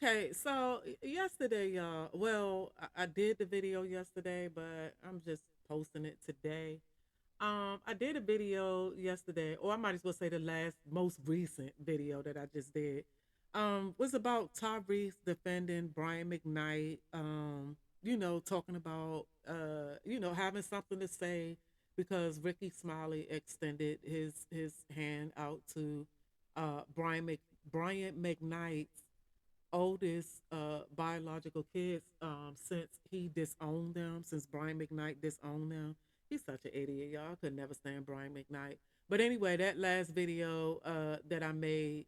Okay, so yesterday, y'all. Well, I did the video yesterday, but I'm just posting it today. I did a video yesterday, or I might as well say the last most recent video that I just did. Was about Tyrese defending Brian McKnight. Talking about having something to say because Ricky Smiley extended his hand out to Brian McKnight's oldest biological kids since he disowned them, since Brian McKnight disowned them. He's such an idiot, y'all. I could never stand Brian McKnight. But anyway, that last video that I made,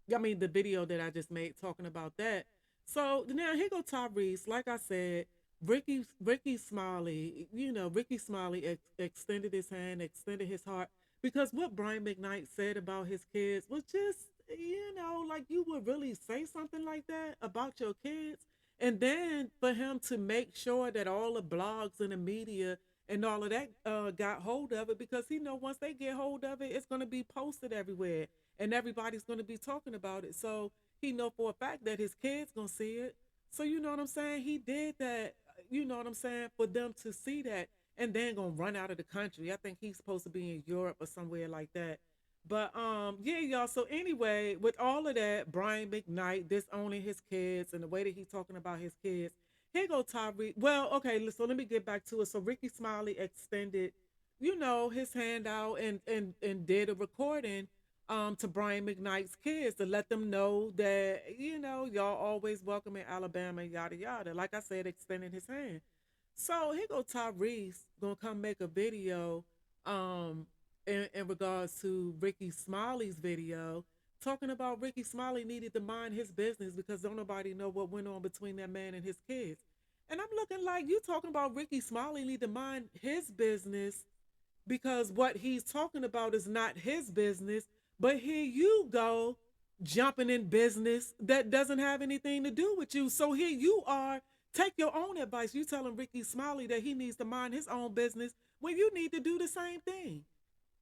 the video that I just made talking about that. So now here go Tyrese. Like I said, Ricky Smiley, Ricky Smiley extended his hand, extended his heart because what Brian McKnight said about his kids was just, like you would really say something like that about your kids. And then for him to make sure that all the blogs and the media and all of that got hold of it, because once they get hold of it, it's going to be posted everywhere and everybody's going to be talking about it. So he know for a fact that his kids going to see it. So you know what I'm saying? He did that, you know what I'm saying, for them to see that and then going to run out of the country. I think he's supposed to be in Europe or somewhere like that. But yeah, y'all. So anyway, with all of that, Brian McKnight disowning his kids and the way that he's talking about his kids, here go Tyreek. Well, okay, so let me get back to it. So Ricky Smiley extended, his hand out and did a recording to Brian McKnight's kids to let them know that, y'all always welcome in Alabama, yada yada. Like I said, extending his hand. So here go Tyrese gonna come make a video in regards to Ricky Smiley's video, talking about Ricky Smiley needed to mind his business because don't nobody know what went on between that man and his kids. And I'm looking like you talking about Ricky Smiley need to mind his business because what he's talking about is not his business. But here you go jumping in business that doesn't have anything to do with you. So here you are. Take your own advice. You telling Ricky Smiley that he needs to mind his own business when you need to do the same thing.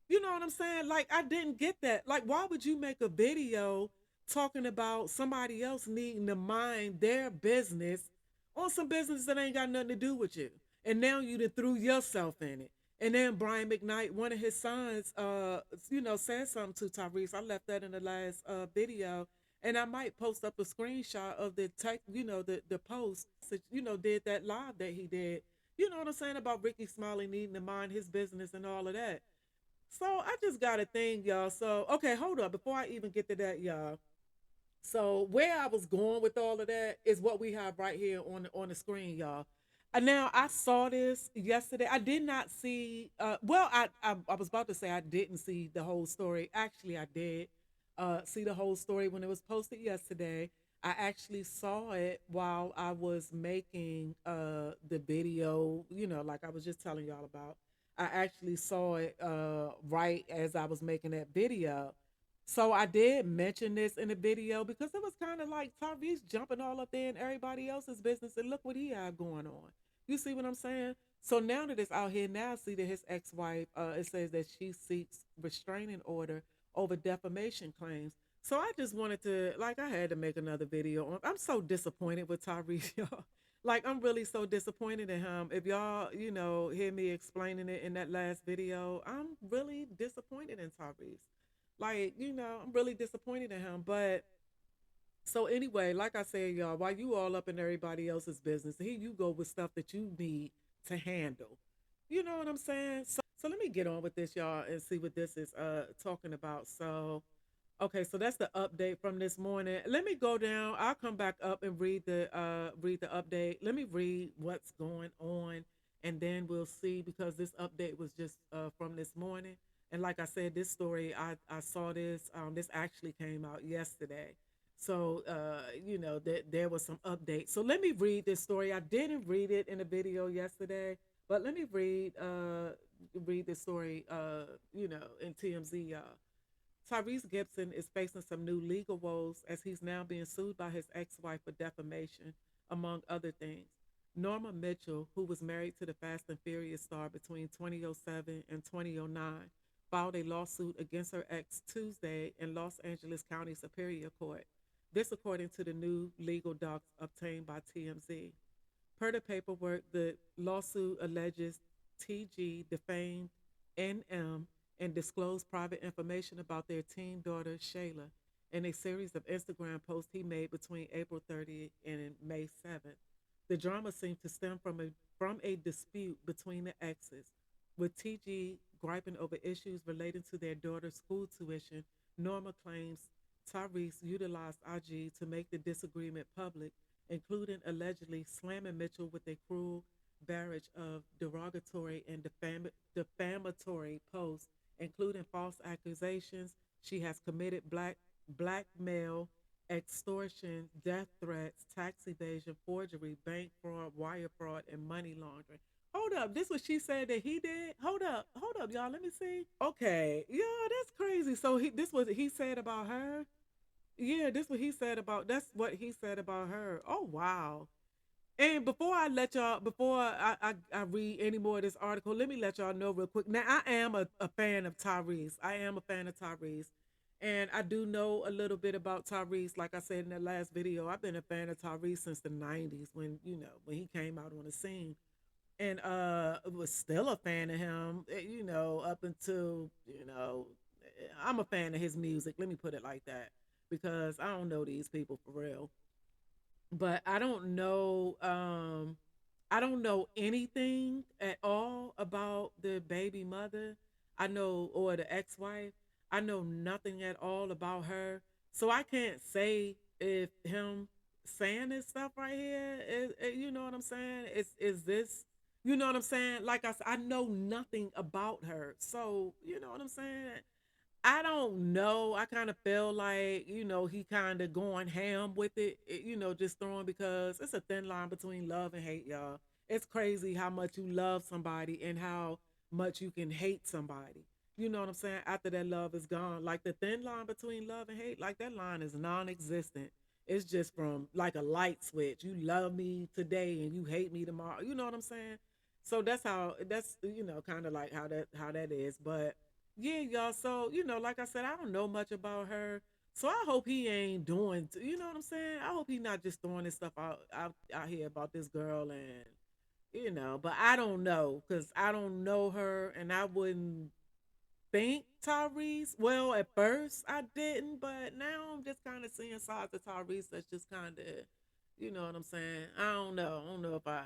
You know what I'm saying? Like, I didn't get that. Like, why would you make a video talking about somebody else needing to mind their business on some business that ain't got nothing to do with you? And now you done threw yourself in it. And then Brian McKnight, one of his sons, said something to Tyrese. I left that in the last video. And I might post up a screenshot of the tech, the post, did that live that he did. You know what I'm saying about Ricky Smiley needing to mind his business and all of that. So I just got a thing, y'all. So okay, hold up. Before I even get to that, y'all. So where I was going with all of that is what we have right here on the screen, y'all. And now I saw this yesterday. I did not see. I was about to say I didn't see the whole story. Actually, I did see the whole story when it was posted yesterday. I actually saw it while I was making the video. Like I was just telling y'all about. I actually saw it right as I was making that video. So I did mention this in the video because it was kind of like Tyrese jumping all up there in everybody else's business and look what he had going on. You see what I'm saying? So now that it's out here now, see that his ex-wife, it says that she seeks restraining order over defamation claims. So I just wanted to, like, I had to make another video on. I'm so disappointed with Tyrese, y'all. Like, I'm really so disappointed in him. If y'all, hear me explaining it in that last video, I'm really disappointed in Tyrese. Like, I'm really disappointed in him. But so anyway, like I said, y'all, while you all up in everybody else's business, here you go with stuff that you need to handle. You know what I'm saying? So let me get on with this, y'all, and see what this is talking about. So okay, so that's the update from this morning. Let me go down. I'll come back up and read the update. Let me read what's going on, and then we'll see because this update was just from this morning. And like I said, this story I saw this. This actually came out yesterday. So that there was some updates. So let me read this story. I didn't read it in a video yesterday, but let me read this story. In TMZ, y'all. Tyrese Gibson is facing some new legal woes as he's now being sued by his ex-wife for defamation, among other things. Norma Mitchell, who was married to the Fast and Furious star between 2007 and 2009, filed a lawsuit against her ex Tuesday in Los Angeles County Superior Court. This according to the new legal docs obtained by TMZ. Per the paperwork, the lawsuit alleges TG defamed NM and disclosed private information about their teen daughter, Shayla, in a series of Instagram posts he made between April 30th and May 7th. The drama seemed to stem from a dispute between the exes, with TG griping over issues relating to their daughter's school tuition. Norma claims Tyrese utilized IG to make the disagreement public, including allegedly slamming Mitchell with a cruel barrage of derogatory and defamatory posts, including false accusations she has committed blackmail, extortion, death threats, tax evasion, forgery, bank fraud, wire fraud, and money laundering. Hold up, this what she said that he did. Hold up, y'all. Let me see. Okay, yeah, that's crazy. So this was he said about her. Yeah, this what he said about. That's what he said about her. Oh wow. And before I read any more of this article, let me let y'all know real quick. Now, I am a fan of Tyrese. I am a fan of Tyrese. And I do know a little bit about Tyrese. Like I said in that last video, I've been a fan of Tyrese since the 90s when, when he came out on the scene. And was still a fan of him, up until, I'm a fan of his music. Let me put it like that. Because I don't know these people for real, but I don't know anything at all about the baby mother. I know, or the ex-wife. I know nothing at all about her. So I can't say if him saying this stuff right here you know what I'm saying? Is this, you know what I'm saying? Like I said, I know nothing about her. So, you know what I'm saying? I don't know. I kind of feel like, he kind of going ham with it, just throwing, because it's a thin line between love and hate, y'all. It's crazy how much you love somebody and how much you can hate somebody. You know what I'm saying? After that love is gone. Like the thin line between love and hate, like that line is non existent. It's just from like a light switch. You love me today and you hate me tomorrow. You know what I'm saying? So that's kind of like how that is. But yeah, y'all. So, like I said, I don't know much about her. So I hope he ain't doing, you know what I'm saying? I hope he not just throwing this stuff out here about this girl and, but I don't know because I don't know her and I wouldn't think Tyrese. Well, at first I didn't, but now I'm just kind of seeing sides of Tyrese that's just kind of, you know what I'm saying? I don't know. I don't know if I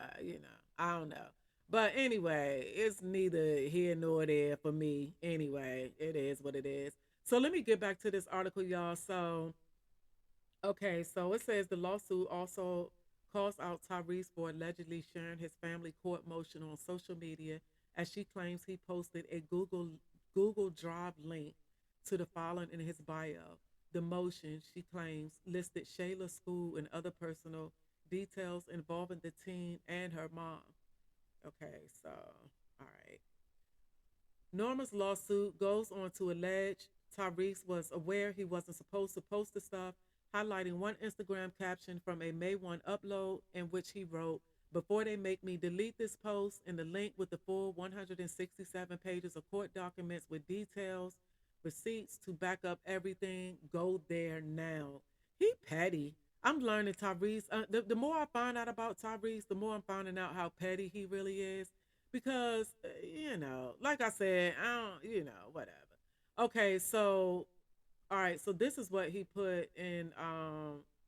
don't know. But anyway, it's neither here nor there for me. Anyway, it is what it is. So let me get back to this article, y'all. So, okay, so it says the lawsuit also calls out Tyrese for allegedly sharing his family court motion on social media, as she claims he posted a Google Drive link to the following in his bio. The motion, she claims, listed Shayla's school and other personal details involving the teen and her mom. Okay, so, all right. Norma's lawsuit goes on to allege Tyrese was aware he wasn't supposed to post the stuff, highlighting one Instagram caption from a May 1 upload in which he wrote, "Before they make me delete this post," and the link with the full 167 pages of court documents with details, receipts to back up everything. Go there now. He petty. I'm learning Tyrese. The more I find out about Tyrese, the more I'm finding out how petty he really is. Because, like I said, I don't, whatever. Okay, so all right, so this is what he put in.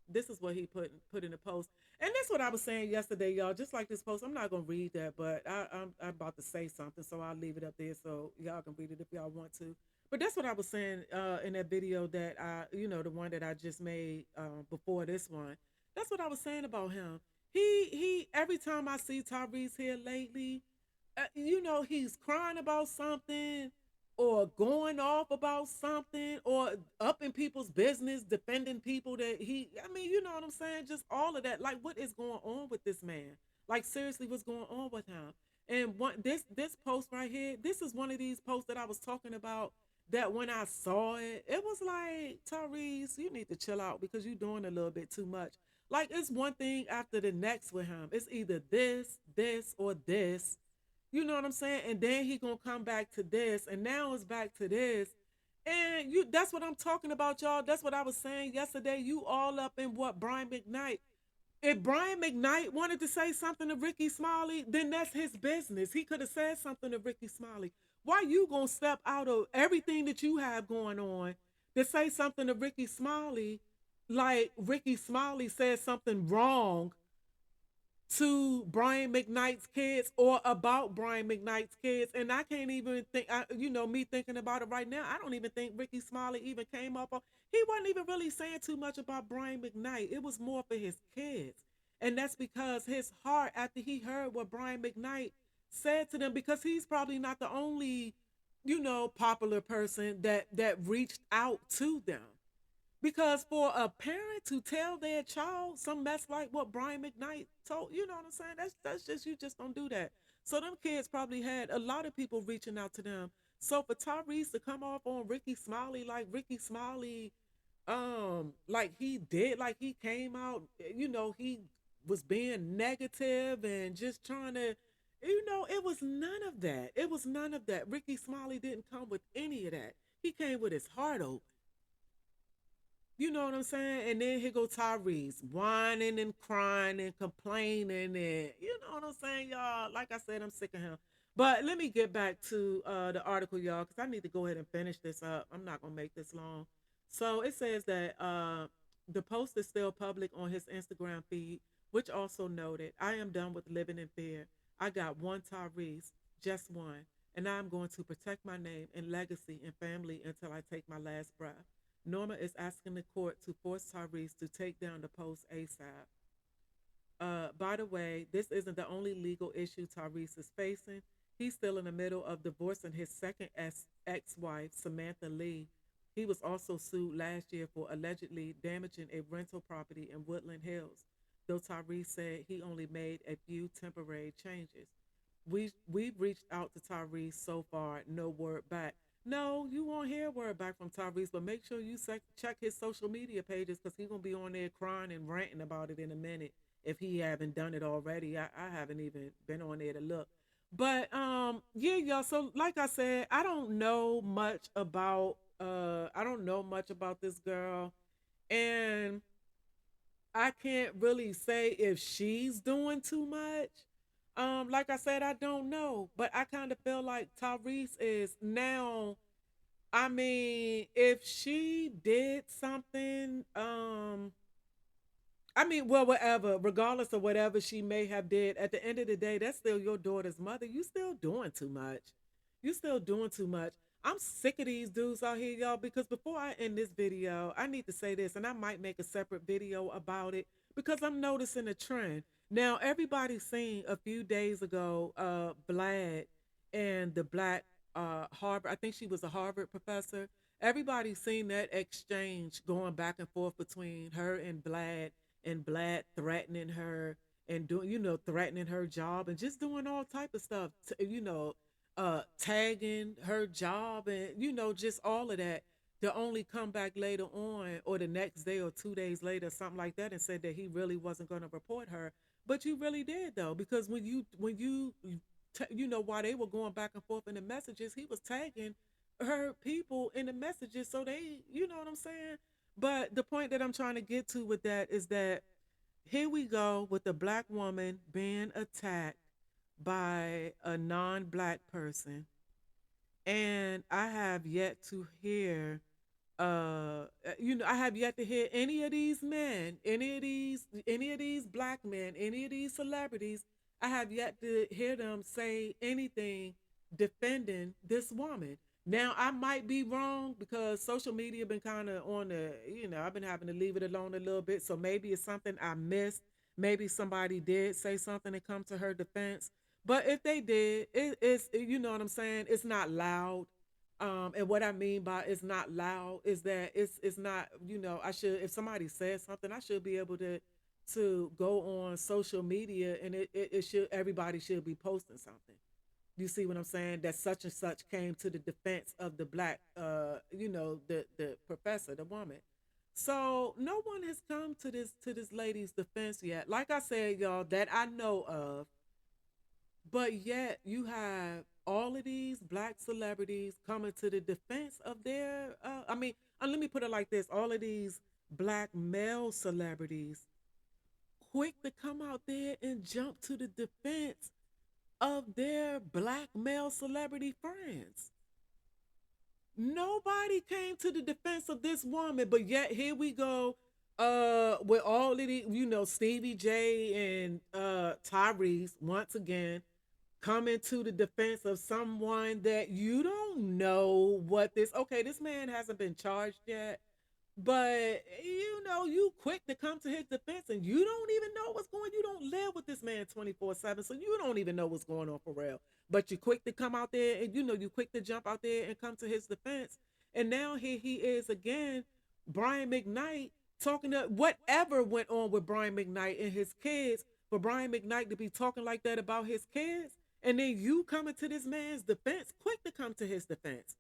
This is what he put in the post, and that's what I was saying yesterday, y'all. Just like this post, I'm not gonna read that, but I'm about to say something, so I'll leave it up there so y'all can read it if y'all want to. But that's what I was saying in that video that the one that I just made before this one. That's what I was saying about him. He every time I see Tyrese here lately, he's crying about something or going off about something or up in people's business, defending people that I mean, you know what I'm saying? Just all of that. Like, what is going on with this man? Like, seriously, what's going on with him? And this post right here, this is one of these posts that I was talking about that when I saw it, it was like, Tyrese, you need to chill out because you're doing a little bit too much. Like, it's one thing after the next with him. It's either this, or this. You know what I'm saying? And then he gonna come back to this, and now it's back to this. And you that's what I'm talking about, y'all. That's what I was saying yesterday. You all up in what Brian McKnight. If Brian McKnight wanted to say something to Ricky Smiley, then that's his business. He could have said something to Ricky Smiley. Why you gonna step out of everything that you have going on to say something to Ricky Smiley, like Ricky Smiley said something wrong to Brian McKnight's kids or about Brian McKnight's kids? And I can't even think, me thinking about it right now, I don't even think Ricky Smiley even came up on, he wasn't even really saying too much about Brian McKnight. It was more for his kids. And that's because his heart, after he heard what Brian McKnight said to them, because he's probably not the only, popular person that reached out to them. Because for a parent to tell their child some mess like what Brian McKnight told, you know what I'm saying? That's just, you just don't do that. So them kids probably had a lot of people reaching out to them. So for Tyrese to come off on Ricky Smiley, like Ricky Smiley, like he did, like he came out, he was being negative and just trying to, it was none of that. It was none of that. Ricky Smiley didn't come with any of that. He came with his heart open. You know what I'm saying? And then here go Tyrese, whining and crying and complaining, and you know what I'm saying, y'all. Like I said, I'm sick of him. But let me get back to the article, y'all, because I need to go ahead and finish this up. I'm not gonna make this long. So it says that the post is still public on his Instagram feed, which also noted, "I am done with living in fear. I got one Tyrese, just one, and I'm going to protect my name and legacy and family until I take my last breath." Norma is asking the court to force Tyrese to take down the post ASAP. By the way, this isn't the only legal issue Tyrese is facing. He's still in the middle of divorcing his second ex wife, Samantha Lee. He was also sued last year for allegedly damaging a rental property in Woodland Hills, though Tyrese said he only made a few temporary changes. We've reached out to Tyrese so far, no word back. No, you won't hear word back from Tyrese, but make sure you check his social media pages because he's gonna be on there crying and ranting about it in a minute if he haven't done it already. I haven't even been on there to look. But yeah, y'all. So like I said, I don't know much about this girl. And I can't really say if she's doing too much. Like I said, I don't know, but I kind of feel like Tyrese is now. I mean, if she did something, I mean, well, whatever, regardless of whatever she may have did, at the end of the day, that's still your daughter's mother. You still doing too much. You still doing too much. I'm sick of these dudes out here, y'all, because before I end this video, I need to say this, and I might make a separate video about it because I'm noticing a trend. Now, everybody seen a few days ago, Blad and the black Harvard, I think she was a Harvard professor. Everybody's seen that exchange going back and forth between her and Blad threatening her and doing, threatening her job and just doing all type of stuff, tagging her job and, just all of that to only come back later on or the next day or 2 days later, something like that, and said that he really wasn't going to report her. But you really did though, because while they were going back and forth in the messages, he was tagging her people in the messages. So they, you know what I'm saying? But the point that I'm trying to get to with that is that here we go with a black woman being attacked by a non-black person, and I have yet to hear I have yet to hear any of these men, any of these black men, any of these celebrities. I have yet to hear them say anything defending this woman. Now I might be wrong because social media been kind of on the, I've been having to leave it alone a little bit. So maybe it's something I missed. Maybe somebody did say something and come to her defense. But if they did, it's, you know what I'm saying? It's not loud. And what I mean by it's not loud is that it's not, I should, if somebody says something, I should be able to go on social media and it should, everybody should be posting something. You see what I'm saying? That such and such came to the defense of the black, the professor, the woman. So no one has come to this lady's defense yet. Like I said, y'all, that I know of. But yet you have all of these black celebrities coming to the defense of their, let me put it like this: all of these black male celebrities quick to come out there and jump to the defense of their black male celebrity friends. Nobody came to the defense of this woman, but yet here we go with all of the, Stevie J and Tyrese once again coming to the defense of someone that you don't know what this. Okay, this man hasn't been charged yet, but you quick to come to his defense, and you don't even know what's going. You don't live with this man 24/7, so you don't even know what's going on for real. But you quick to come out there, and you quick to jump out there and come to his defense. And now here he is again, Brian McKnight, talking to whatever went on with Brian McKnight and his kids. For Brian McKnight to be talking like that about his kids, and then you coming to this man's defense, quick to come to his defense.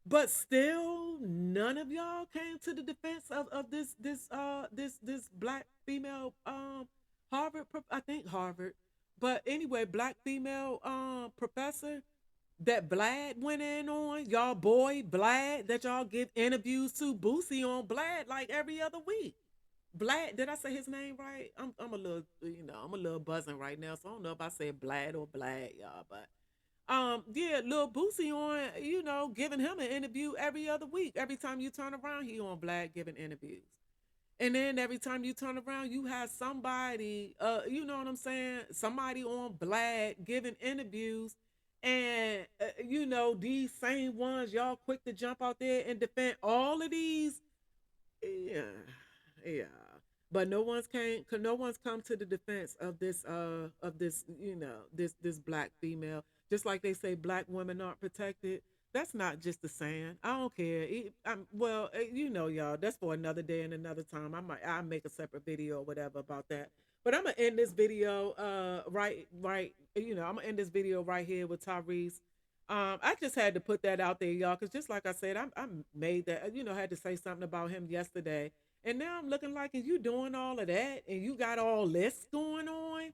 But still, none of y'all came to the defense of this black female Harvard, I think Harvard, but anyway, black female professor that Blad went in on, y'all boy Blad, that y'all give interviews to. Boosie on Blad like every other week. Blad, did I say his name right? I'm a little, I'm a little buzzing right now, so I don't know if I said Blad or Blad, y'all, but yeah, Lil Boosie on, giving him an interview every other week. Every time you turn around, he on Black giving interviews. And then every time you turn around, you have somebody, you know what I'm saying? Somebody on Black giving interviews. And, these same ones, y'all quick to jump out there and defend all of these. Yeah, yeah. But no one's come to the defense of this, this black female. Just like they say black women aren't protected. That's not just a saying. I don't care. Y'all, that's for another day and another time. I'll make a separate video or whatever about that. But I'm gonna end this video right. I'm gonna end this video right here with Tyrese. I just had to put that out there, y'all, because just like I said, I made that, had to say something about him yesterday. And now I'm looking like, and you doing all of that, and you got all this going on,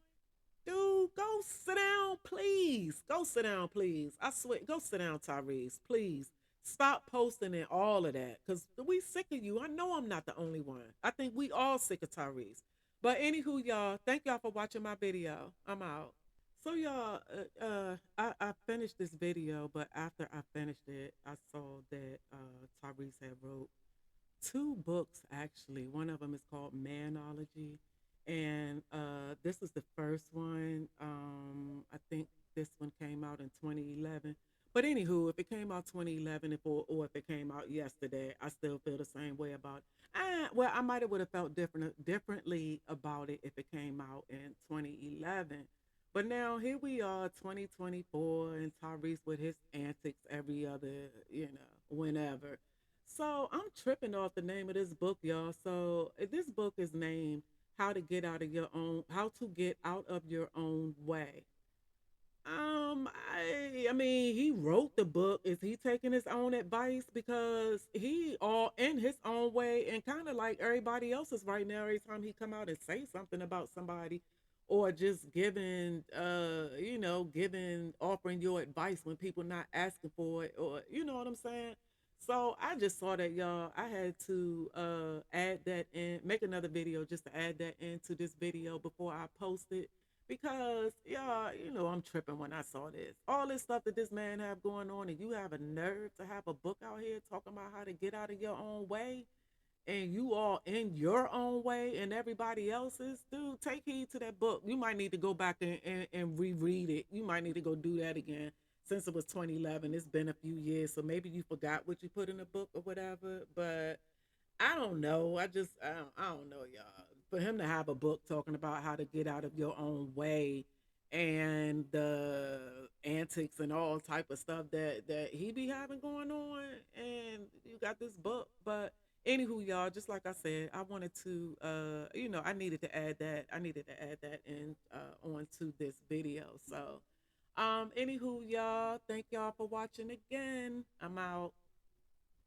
dude. Go sit down, please. Go sit down, please. I swear, go sit down, Tyrese, please. Stop posting and all of that, cause we sick of you. I know I'm not the only one. I think we all sick of Tyrese. But anywho, y'all, thank y'all for watching my video. I'm out. So y'all, I finished this video, but after I finished it, I saw that Tyrese had wrote two books actually. One of them is called Manology, and this is the first one. I think this one came out in 2011. But anywho, if it came out 2011, or if it came out yesterday, I still feel the same way about it. Well, I might have would have felt differently about it if it came out in 2011. But now here we are, 2024, and Tyrese with his antics every other, whenever. So I'm tripping off the name of this book, y'all. So this book is named How to Get Out of Your Own Way. I mean, he wrote the book. Is he taking his own advice? Because he all in his own way, and kind of like everybody else is right now. Every time he come out and say something about somebody, or just offering your advice when people not asking for it, or you know what I'm saying. So I just saw that, y'all. I had to add that in, make another video just to add that into this video before I post it. Because, y'all, I'm tripping when I saw this. All this stuff that this man have going on, and you have a nerve to have a book out here talking about how to get out of your own way, and you all in your own way and everybody else's. Dude, take heed to that book. You might need to go back and reread it. You might need to go do that again. Since it was 2011, it's been a few years, so maybe you forgot what you put in the book or whatever. But I don't know. I don't know, y'all. For him to have a book talking about how to get out of your own way, and the antics and all type of stuff that he be having going on, and you got this book. But anywho, y'all, just like I said, I wanted to I needed to add that. I needed to add that in onto this video. So anywho, y'all, thank y'all for watching again. I'm out.